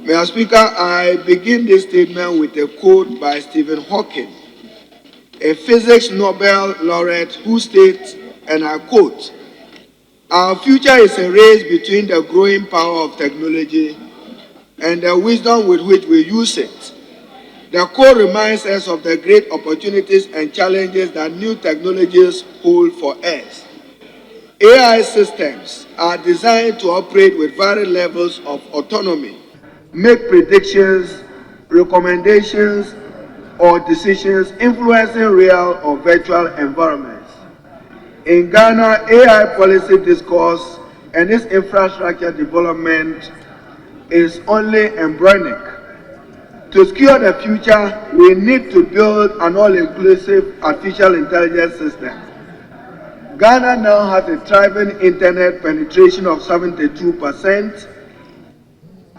Mr. Speaker, I begin this statement with a quote by Stephen Hawking, a physics Nobel laureate who states, and I quote, "Our future is a race between the growing power of technology and the wisdom with which we use it." The quote reminds us of the great opportunities and challenges that new technologies hold for us. AI systems are designed to operate with varied levels of autonomy, make predictions, recommendations, or decisions influencing real or virtual environments. In Ghana, AI policy discourse and its infrastructure development is only embryonic. To secure the future, we need to build an all-inclusive artificial intelligence system. Ghana now has a thriving internet penetration of 72%.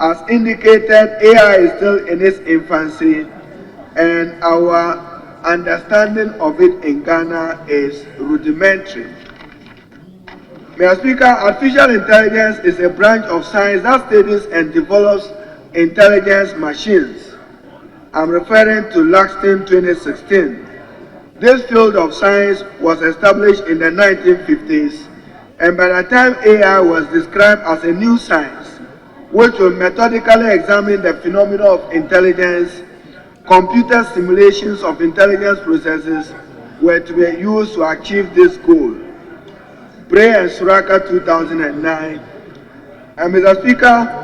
As indicated, AI is still in its infancy, and our understanding of it in Ghana is rudimentary. Mr. Speaker, artificial intelligence is a branch of science that studies and develops intelligence machines. I'm referring to Langston 2016. This field of science was established in the 1950s, and by the time AI was described as a new science, which will methodically examine the phenomena of intelligence, computer simulations of intelligence processes were to be used to achieve this goal. Bray and Suraka 2009. And Mr. Speaker,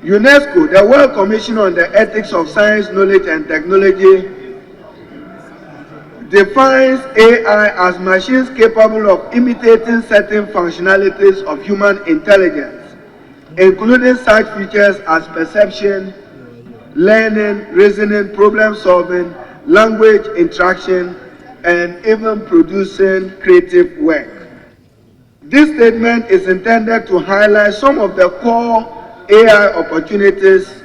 UNESCO, the World Commission on the Ethics of Science, Knowledge and Technology, defines AI as machines capable of imitating certain functionalities of human intelligence, including such features as perception, learning, reasoning, problem solving, language interaction, and even producing creative work. This statement is intended to highlight some of the core AI opportunities,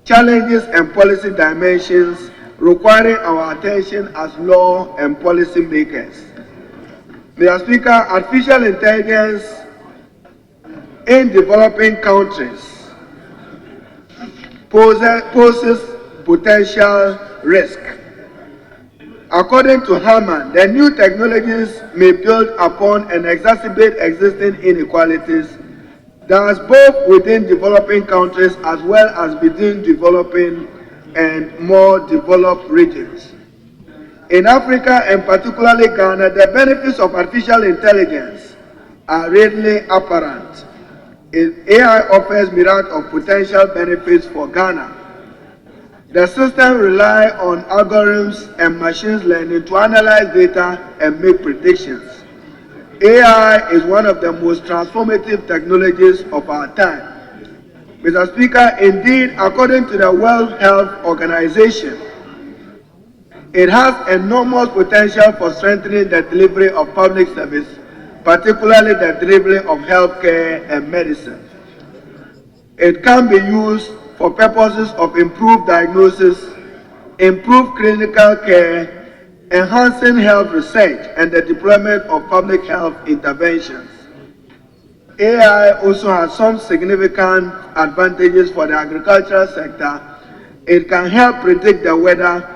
challenges, and policy dimensions requiring our attention as law and policy makers. Mr. Speaker, artificial intelligence in developing countries poses potential risk. According to Harman, the new technologies may build upon and exacerbate existing inequalities, thus both within developing countries as well as between developing and more developed regions. In Africa, and particularly Ghana, the benefits of artificial intelligence are readily apparent. AI offers myriad of potential benefits for Ghana. The system relies on algorithms and machine learning to analyze data and make predictions. AI is one of the most transformative technologies of our time. Mr. Speaker, indeed, according to the World Health Organization, it has enormous potential for strengthening the delivery of public service, particularly the delivery of healthcare and medicine. It can be used for purposes of improved diagnosis, improved clinical care, enhancing health research, and the deployment of public health interventions. AI also has some significant advantages for the agricultural sector. It can help predict the weather,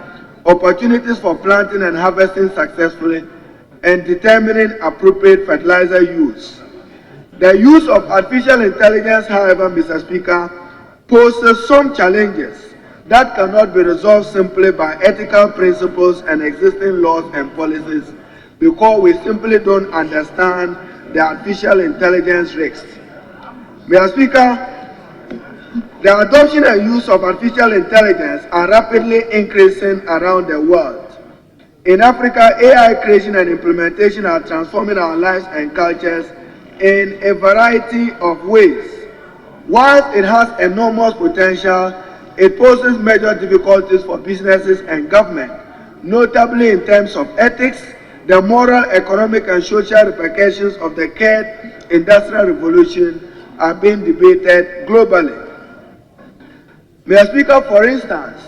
opportunities for planting and harvesting successfully, and determining appropriate fertilizer use. The use of artificial intelligence, however, Mr. Speaker, poses some challenges that cannot be resolved simply by ethical principles and existing laws and policies, because we simply don't understand the artificial intelligence risks. Mr. Speaker, the adoption and use of artificial intelligence are rapidly increasing around the world. In Africa, AI creation and implementation are transforming our lives and cultures in a variety of ways. While it has enormous potential, it poses major difficulties for businesses and government, notably in terms of ethics, the moral, economic, and social repercussions of the third industrial revolution are being debated globally. Mr. Speaker, for instance,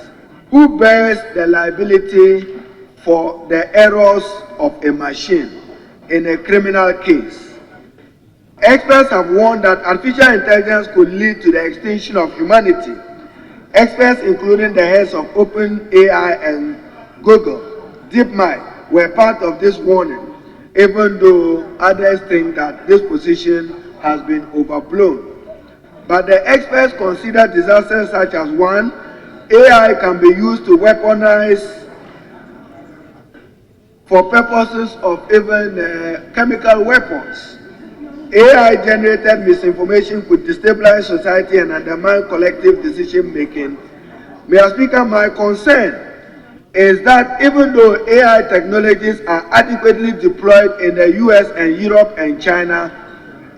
who bears the liability for the errors of a machine in a criminal case? Experts have warned that artificial intelligence could lead to the extinction of humanity. Experts, including the heads of OpenAI and Google, DeepMind, were part of this warning, even though others think that this position has been overblown. But the experts consider disasters such as one, AI can be used to weaponize for purposes of even chemical weapons. AI-generated misinformation could destabilize society and undermine collective decision-making. Mr. Speaker, my concern is that even though AI technologies are adequately deployed in the US and Europe and China,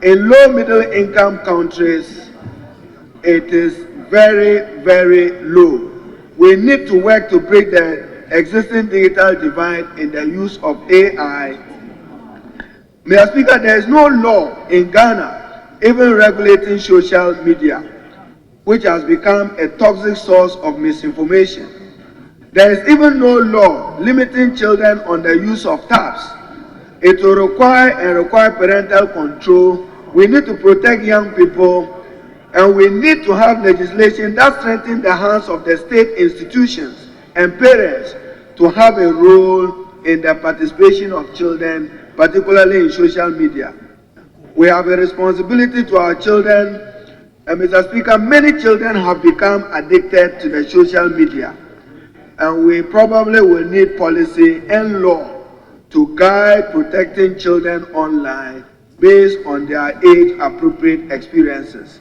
in low-middle income countries, it is very, very low. We need to work to break the existing digital divide in the use of AI. Mr. Speaker, there is no law in Ghana even regulating social media, which has become a toxic source of misinformation. There is even no law limiting children on the use of tabs. It will require parental control. We need to protect young people, and we need to have legislation that strengthens the hands of the state institutions and parents to have a role in the participation of children, particularly in social media. We have a responsibility to our children, and Mr. Speaker, many children have become addicted to the social media, and we probably will need policy and law to guide protecting children online based on their age-appropriate experiences.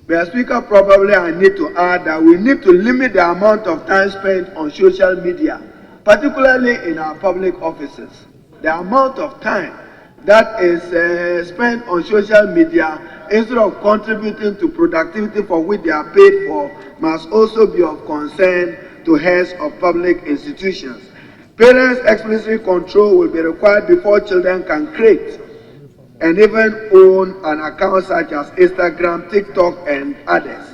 Mr. Speaker, probably I need to add that we need to limit the amount of time spent on social media, particularly in our public offices. The amount of time that is spent on social media instead of contributing to productivity for which they are paid for must also be of concern to heads of public institutions. Parents' explicit control will be required before children can create and even own an account such as Instagram, TikTok, and others.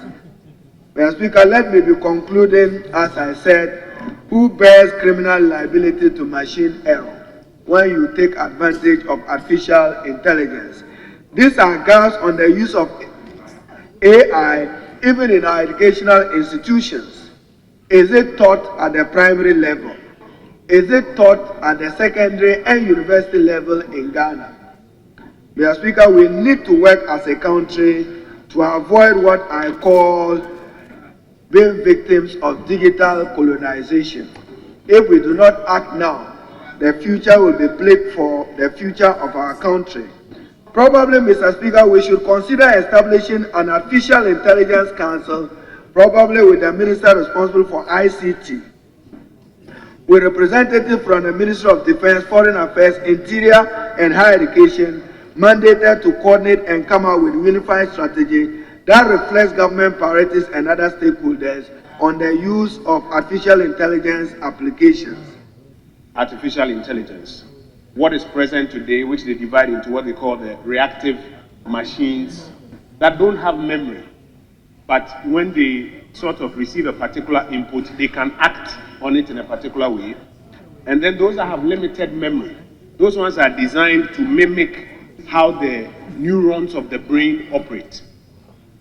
Mr. Speaker, let me be concluding as I said, who bears criminal liability to machine error when you take advantage of artificial intelligence? These are gaps on the use of AI even in our educational institutions. Is it taught at the primary level? Is it taught at the secondary and university level in Ghana? Mr. Speaker, we need to work as a country to avoid what I call being victims of digital colonization. If we do not act now, the future will be bleak for the future of our country. Probably, Mr. Speaker, we should consider establishing an artificial intelligence council, probably with the minister responsible for ICT, with representatives from the Ministry of Defense, Foreign Affairs, Interior, and Higher Education, mandated to coordinate and come up with a unified strategy that reflects government priorities and other stakeholders on the use of artificial intelligence applications. Artificial intelligence, what is present today, which they divide into what they call the reactive machines that don't have memory, but when they sort of receive a particular input, they can act on it in a particular way. And then those that have limited memory, those ones are designed to mimic how the neurons of the brain operate.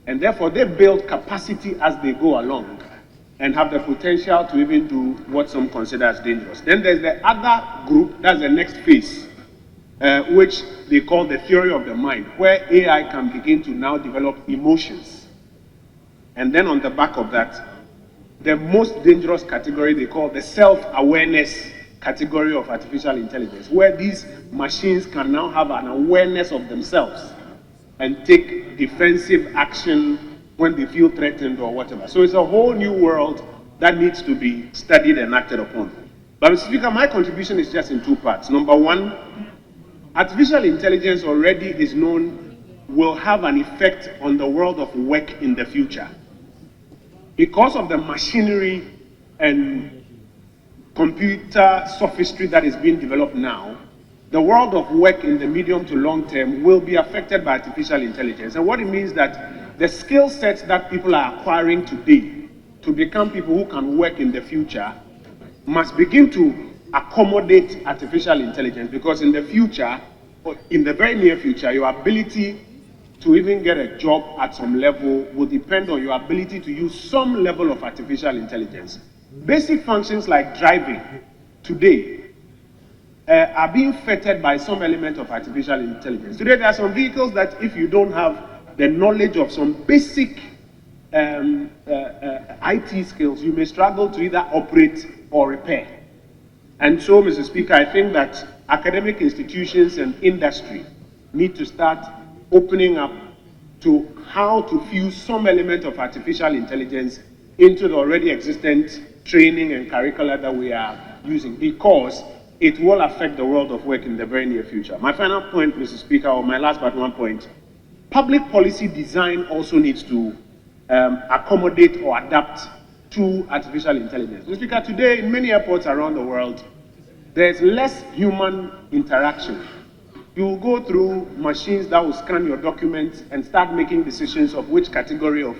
And therefore, they build capacity as they go along and have the potential to even do what some consider as dangerous. Then there's the other group, that's the next phase, which they call the theory of the mind, where AI can begin to now develop emotions. And then on the back of that, the most dangerous category they call the self-awareness category of artificial intelligence, where these machines can now have an awareness of themselves and take defensive action when they feel threatened or whatever. So it's a whole new world that needs to be studied and acted upon. But Mr. Speaker, my contribution is just in two parts. Number one, artificial intelligence already is known will have an effect on the world of work in the future. Because of the machinery and computer sophistry that is being developed now, the world of work in the medium to long term will be affected by artificial intelligence. And what it means that the skill sets that people are acquiring today to become people who can work in the future must begin to accommodate artificial intelligence, because in the future, or in the very near future, your ability to even get a job at some level will depend on your ability to use some level of artificial intelligence. Basic functions like driving today are being fettered by some element of artificial intelligence. Today, there are some vehicles that if you don't have the knowledge of some basic IT skills, you may struggle to either operate or repair. And so, Mr. Speaker, I think that academic institutions and industry need to start opening up to how to fuse some element of artificial intelligence into the already existent training and curricula that we are using, because it will affect the world of work in the very near future. My final point, Mr. Speaker, or my last but one point, public policy design also needs to accommodate or adapt to artificial intelligence. Mr. Speaker, today in many airports around the world, there's less human interaction. You will go through machines that will scan your documents and start making decisions of which category of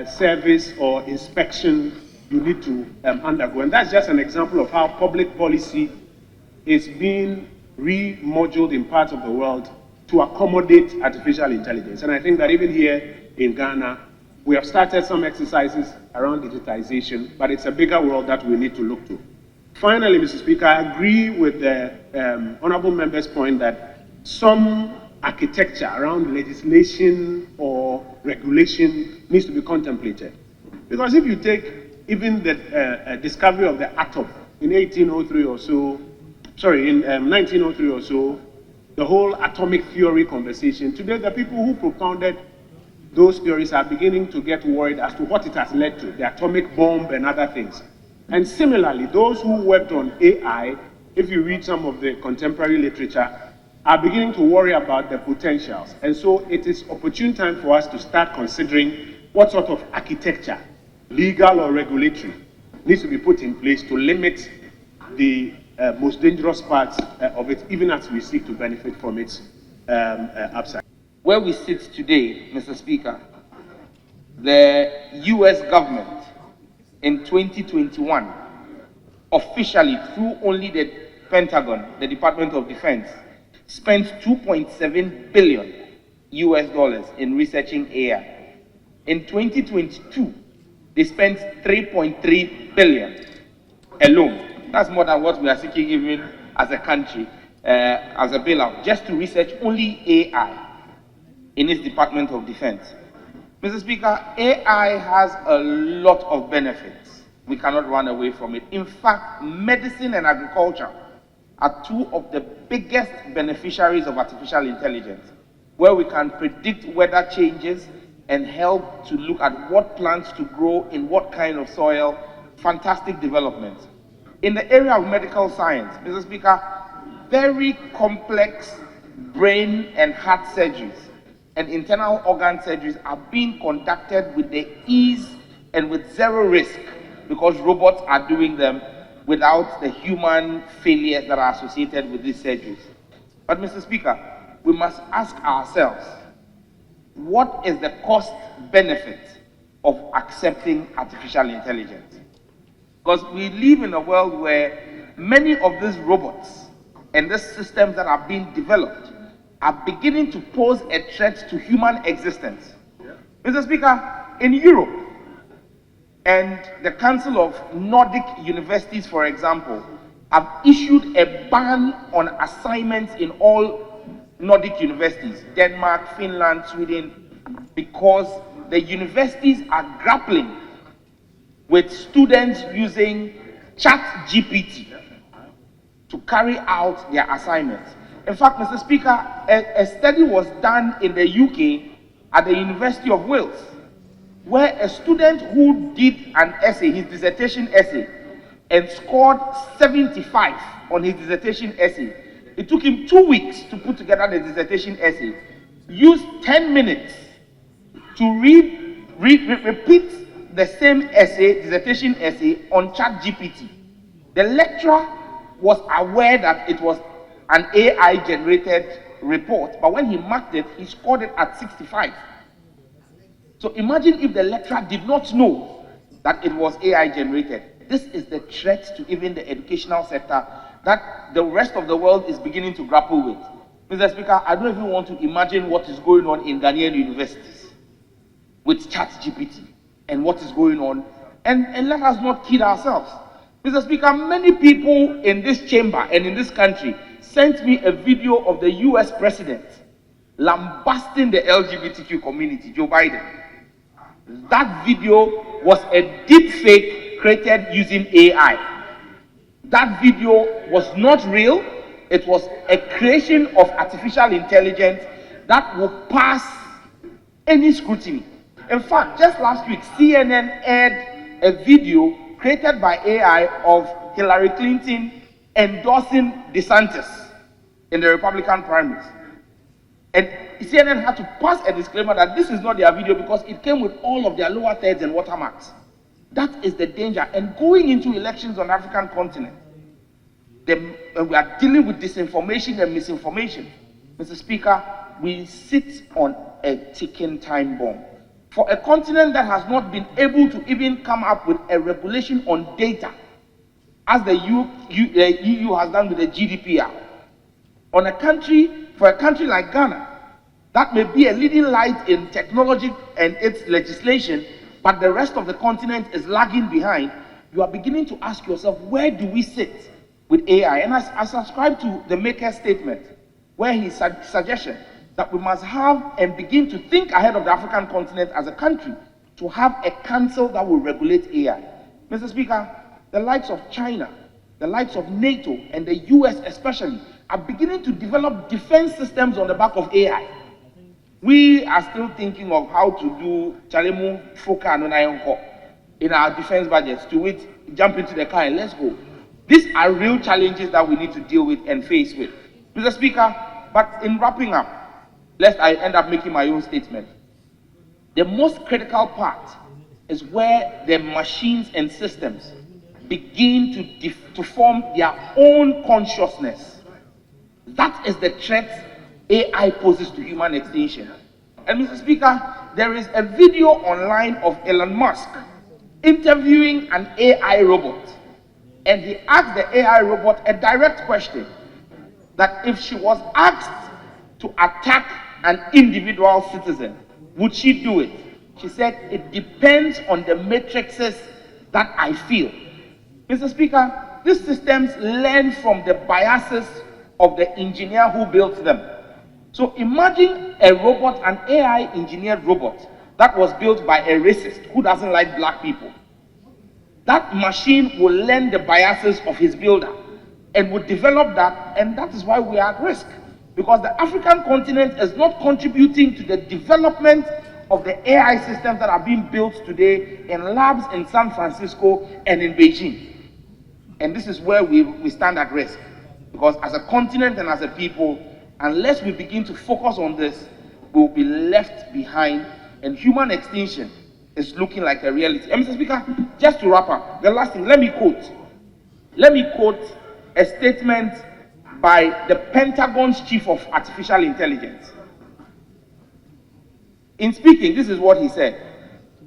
service or inspection you need to undergo. And that's just an example of how public policy is being remoduled in parts of the world to accommodate artificial intelligence. And I think that even here in Ghana, we have started some exercises around digitization, but it's a bigger world that we need to look to. Finally, Mr. Speaker, I agree with the honorable member's point that some architecture around legislation or regulation needs to be contemplated. Because if you take even the discovery of the atom in 1803 or so, in 1903 or so, the whole atomic theory conversation, today the people who propounded those theories are beginning to get worried as to what it has led to, the atomic bomb and other things. And similarly, those who worked on AI, if you read some of the contemporary literature, are beginning to worry about the potentials. And so it is opportune time for us to start considering what sort of architecture, legal or regulatory, needs to be put in place to limit the most dangerous parts of it, even as we seek to benefit from its upside. Where we sit today, Mr. Speaker, the US government in 2021, officially through only the Pentagon, the Department of Defense, spent $2.7 billion in researching AI. In 2022, they spent $3.3 billion alone. That's more than what we are seeking even as a country, as a bailout, just to research only AI in its Department of Defense. Mr. Speaker, AI has a lot of benefits. We cannot run away from it. In fact, medicine and agriculture are two of the biggest beneficiaries of artificial intelligence, where we can predict weather changes and help to look at what plants to grow in what kind of soil. Fantastic developments. In the area of medical science, Mr. Speaker, very complex brain and heart surgeries and internal organ surgeries are being conducted with the ease and with zero risk, because robots are doing them without the human failures that are associated with these surgeries. But Mr. Speaker, we must ask ourselves, what is the cost benefit of accepting artificial intelligence? Because we live in a world where many of these robots and these systems that are being developed are beginning to pose a threat to human existence. Mr. Speaker, in Europe and the Council of Nordic Universities, for example, have issued a ban on assignments in all Nordic universities, Denmark, Finland, Sweden, because the universities are grappling with students using ChatGPT to carry out their assignments. In fact, Mr. Speaker, a study was done in the UK at the University of Wales, where a student who did an essay, his dissertation essay, and scored 75 on his dissertation essay. It took him 2 weeks to put together the dissertation essay, used 10 minutes to repeat the same essay, dissertation essay, on ChatGPT. The lecturer was aware that it was an AI-generated report, but when he marked it, he scored it at 65. So imagine if the lecturer did not know that it was AI-generated. This is the threat to even the educational sector that the rest of the world is beginning to grapple with. Mr. Speaker, I don't even want to imagine what is going on in Ghanaian universities with ChatGPT and what is going on. And let us not kid ourselves. Mr. Speaker, many people in this chamber and in this country sent me a video of the US president lambasting the LGBTQ community, Joe Biden. That video was a deep fake created using AI. That video was not real. It was a creation of artificial intelligence that will pass any scrutiny. In fact, just last week, CNN aired a video created by AI of Hillary Clinton endorsing DeSantis in the Republican primaries. And CNN had to pass a disclaimer that this is not their video because it came with all of their lower thirds and watermarks. That is the danger. And going into elections on the African continent, we are dealing with disinformation and misinformation. Mr. Speaker, we sit on a ticking time bomb. For a continent that has not been able to even come up with a regulation on data, as the EU has done with the GDPR, for a country like Ghana, that may be a leading light in technology and its legislation, but the rest of the continent is lagging behind, you are beginning to ask yourself, where do we sit with AI? And I subscribe to the maker's statement, where he suggestion that we must have and begin to think ahead of the African continent as a country to have a council that will regulate AI. Mr. Speaker, the likes of China, the likes of NATO, and the US especially, are beginning to develop defense systems on the back of AI. We are still thinking of how to do Chalemu Foka and Onayonko in our defense budgets, to which jump into the car and let's go. These are real challenges that we need to deal with and face with. Mr. Speaker, but in wrapping up, lest I end up making my own statement, the most critical part is where the machines and systems begin to form their own consciousness. That is the threat AI poses to human extinction. And Mr. Speaker, there is a video online of Elon Musk interviewing an AI robot. And he asked the AI robot a direct question, that if she was asked to attack an individual citizen, would she do it? She said, it depends on the matrices that I feel. Mr. Speaker, these systems learn from the biases of the engineer who built them. So imagine a robot, an AI engineered robot that was built by a racist who doesn't like black people. That machine will learn the biases of his builder and will develop that, and that is why we are at risk. Because the African continent is not contributing to the development of the AI systems that are being built today in labs in San Francisco and in Beijing. And this is where we stand at risk. Because as a continent and as a people, unless we begin to focus on this, we will be left behind, and human extinction is looking like a reality. And Mr. Speaker, just to wrap up, the last thing, let me quote a statement by the Pentagon's chief of artificial intelligence. In speaking, this is what he said,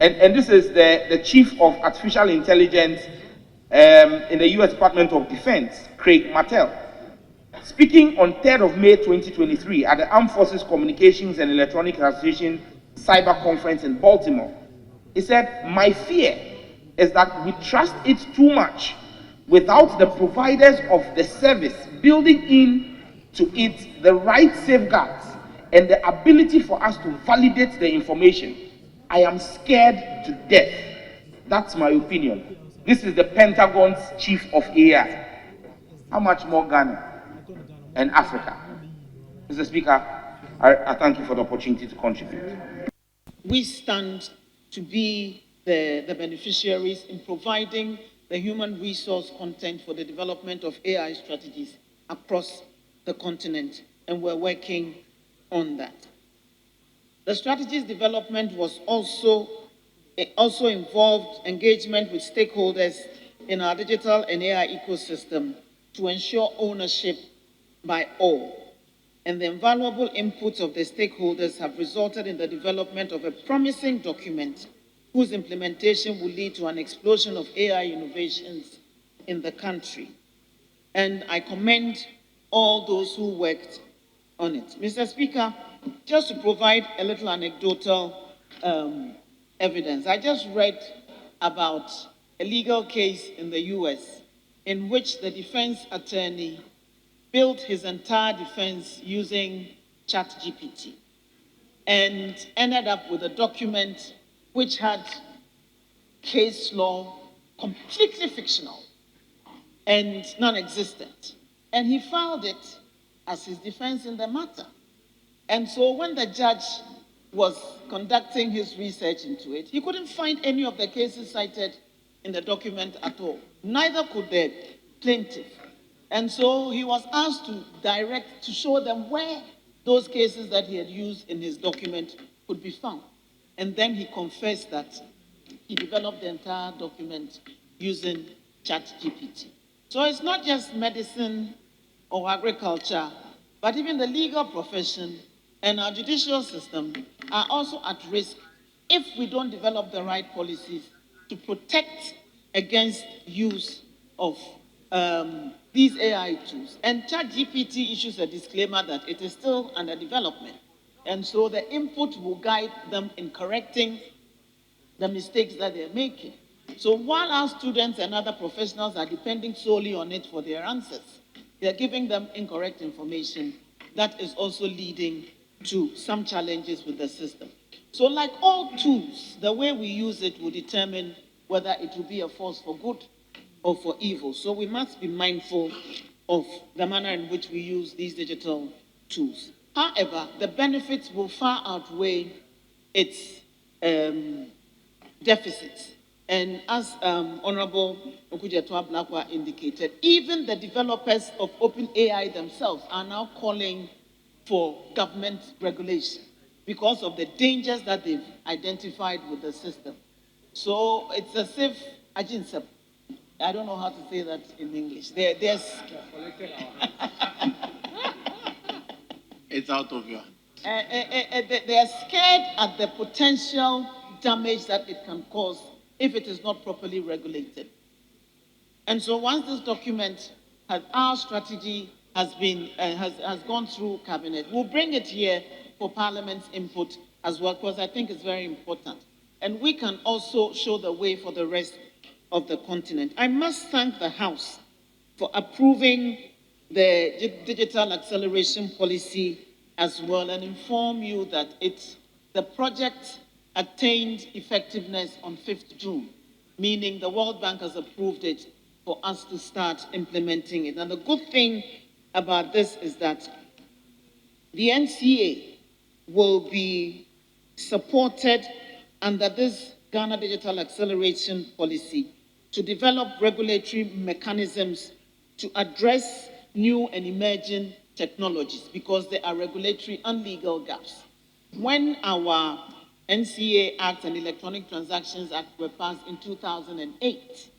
and this is the chief of artificial intelligence in the US Department of Defense, Craig Martell. Speaking on 3rd of May 2023 at the Armed Forces Communications and Electronic Association Cyber Conference in Baltimore, he said, my fear is that we trust it too much without the providers of the service building in to it the right safeguards and the ability for us to validate the information. I am scared to death. That's my opinion. This is the Pentagon's chief of AI. How much more Ghana and Africa? Mr. Speaker, I thank you for the opportunity to contribute. We stand to be the beneficiaries in providing the human resource content for the development of AI strategies across the continent, and we're working on that. The strategies development was also involved engagement with stakeholders in our digital and AI ecosystem to ensure ownership by all. And the invaluable inputs of the stakeholders have resulted in the development of a promising document whose implementation will lead to an explosion of AI innovations in the country. And I commend all those who worked on it. Mr. Speaker, just to provide a little anecdotal evidence, I just read about a legal case in the US in which the defense attorney built his entire defense using ChatGPT and ended up with a document which had case law completely fictional and non-existent. And he filed it as his defense in the matter. And so when the judge was conducting his research into it, he couldn't find any of the cases cited in the document at all. Neither could the plaintiff. And so he was asked to show them where those cases that he had used in his document could be found. And then he confessed that he developed the entire document using ChatGPT. So it's not just medicine or agriculture, but even the legal profession and our judicial system are also at risk if we don't develop the right policies to protect against use of these AI tools. And ChatGPT issues a disclaimer that it is still under development. And so the input will guide them in correcting the mistakes that they're making. So while our students and other professionals are depending solely on it for their answers, they're giving them incorrect information that is also leading to some challenges with the system. So like all tools, the way we use it will determine whether it will be a force for good or for evil. So we must be mindful of the manner in which we use these digital tools. However, the benefits will far outweigh its deficits. And as Honorable Okudzeto-Ablakwa indicated, even the developers of OpenAI themselves are now calling for government regulation because of the dangers that they've identified with the system. So it's as if, I don't know how to say that in English. It's out of your hands. They are scared at the potential damage that it can cause if it is not properly regulated. And so once this document our strategy has gone through cabinet, we'll bring it here for Parliament's input as well, because I think it's very important. And we can also show the way for the rest of the continent. I must thank the House for approving the digital acceleration policy as well, and inform you that the project attained effectiveness on 5th June, meaning the World Bank has approved it for us to start implementing it. And the good thing about this is that the NCA will be supported under this Ghana Digital Acceleration Policy to develop regulatory mechanisms to address new and emerging technologies, because there are regulatory and legal gaps. When our NCA Act and Electronic Transactions Act were passed in 2008,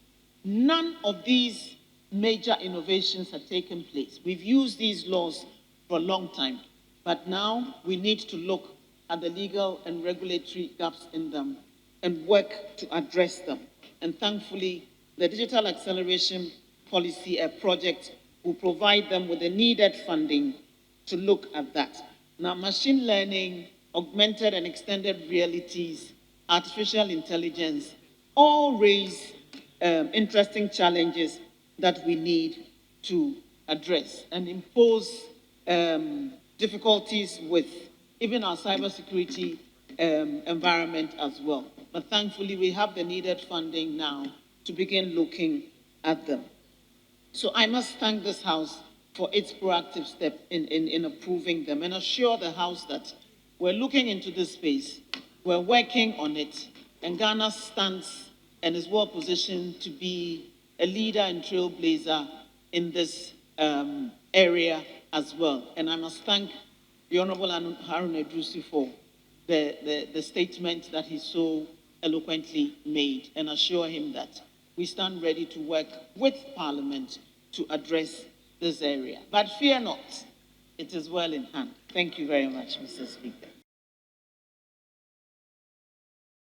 none of these major innovations had taken place. We've used these laws for a long time, but now we need to look at the legal and regulatory gaps in them and work to address them. And thankfully, the Digital Acceleration Policy project will provide them with the needed funding to look at that. Now, machine learning, augmented and extended realities, artificial intelligence, all raise interesting challenges that we need to address and impose difficulties with even our cybersecurity environment as well. But thankfully, we have the needed funding now to begin looking at them. So I must thank this House for its proactive step in approving them, and assure the House that we're looking into this space, we're working on it, and Ghana stands and is well positioned to be a leader and trailblazer in this area as well. And I must thank the Honorable Harun Edrusi for the statement that he so eloquently made, and assure him that we stand ready to work with Parliament to address this area. But fear not, it is well in hand. Thank you very much, Mr. Speaker.